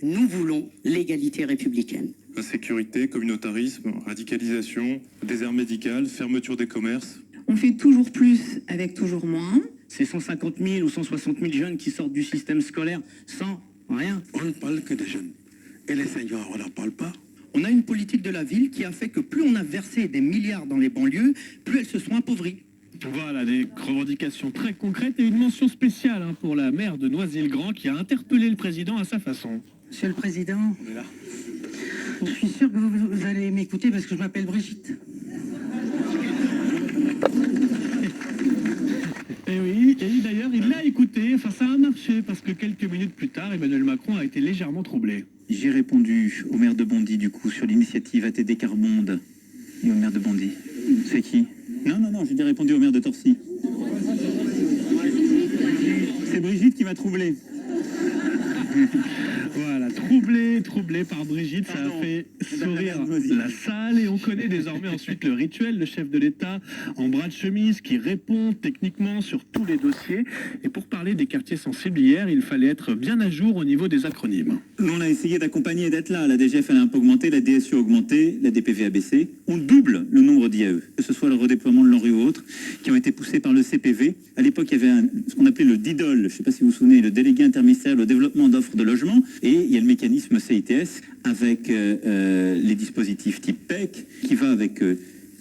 Nous voulons l'égalité républicaine. Insécurité, communautarisme, radicalisation, désert médical, fermeture des commerces. On fait toujours plus avec toujours moins. C'est 150 000 ou 160 000 jeunes qui sortent du système scolaire sans rien. On ne parle que des jeunes. Et les seniors, on n'en parle pas. On a une politique de la ville qui a fait que plus on a versé des milliards dans les banlieues, plus elles se sont appauvries. Voilà, des revendications très concrètes et une mention spéciale pour la maire de Noisy-le-Grand qui a interpellé le président à sa façon. Monsieur le Président, je suis sûr que vous allez m'écouter parce que je m'appelle Brigitte. Et oui, et d'ailleurs, il l'a écouté, enfin ça a marché, parce que quelques minutes plus tard, Emmanuel Macron a été légèrement troublé. J'ai répondu au maire de Bondy, du coup, sur l'initiative ATD Carbonde et au maire de Bondy. C'est qui? Non, j'ai répondu au maire de Torcy. C'est Brigitte qui m'a troublé. Voilà, troublé par Brigitte, ça a fait sourire la salle et on connaît désormais ensuite le rituel, le chef de l'État en bras de chemise qui répond techniquement sur tous les dossiers. Et pour parler des quartiers sensibles hier, il fallait être bien à jour au niveau des acronymes. Nous, on a essayé d'accompagner et d'être là. La DGF, elle a un peu augmenté, la DSU a augmenté, la DPV a baissé. On double le nombre d'IAE, que ce soit le redéploiement de l'ANRU ou autres, qui ont été poussés par le CPV. À l'époque, il y avait ce qu'on appelait le DIDOL, je ne sais pas si vous vous souvenez, le délégué interministériel au développement d'offres de logement. Et il y a le mécanisme CITS avec les dispositifs type PEC, qui va avec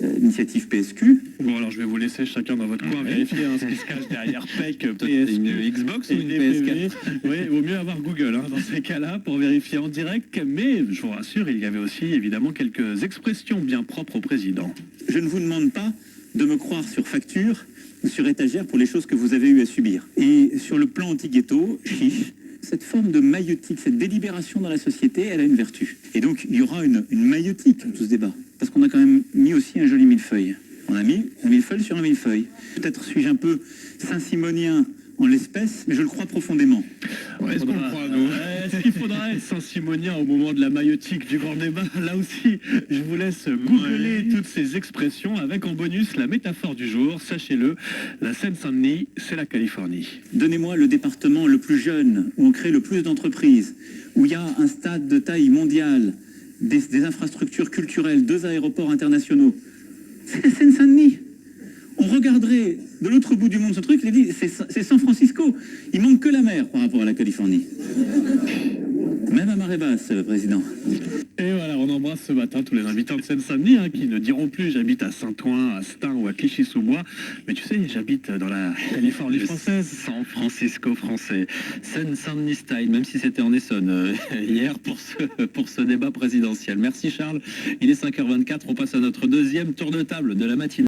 l'initiative PSQ. Bon, alors je vais vous laisser chacun dans votre coin vérifier ce qui se cache derrière PEC, PSQ, une Xbox ou une PS4. Oui, il vaut mieux avoir Google dans ces cas-là pour vérifier en direct. Mais je vous rassure, il y avait aussi évidemment quelques expressions bien propres au président. Je ne vous demande pas de me croire sur facture ou sur étagère pour les choses que vous avez eu à subir. Et sur le plan anti-ghetto, chiche, cette forme de maïeutique, cette délibération dans la société, elle a une vertu. Et donc, il y aura une maïeutique dans tout ce débat. Parce qu'on a quand même mis aussi un joli millefeuille. On a mis un millefeuille sur un millefeuille. Peut-être suis-je un peu saint-simonien en l'espèce, mais je le crois profondément. Est-ce qu'on le croit, nous? Est-ce qu'il faudra être saint-simonien au moment de la maïeutique du grand débat? Là aussi, je vous laisse googler toutes ces expressions avec en bonus la métaphore du jour. Sachez-le, la Seine-Saint-Denis, c'est la Californie. Donnez-moi le département le plus jeune, où on crée le plus d'entreprises, où il y a un stade de taille mondiale, des infrastructures culturelles, 2 aéroports internationaux. C'est la Seine-Saint-Denis. On regarderait de l'autre bout du monde ce truc, il dit c'est San Francisco. Il manque que la mer par rapport à la Californie. Même à marée basse, président. Et voilà, on embrasse ce matin tous les invités de Seine-Saint-Denis qui ne diront plus j'habite à Saint-Ouen, à Stein ou à Clichy-sous-Bois. Mais tu sais, j'habite dans la Californie française. San Francisco français. Seine-Saint-Denis style, même si c'était en Essonne hier pour ce débat présidentiel. Merci Charles. Il est 5h24, on passe à notre deuxième tour de table de la matinée.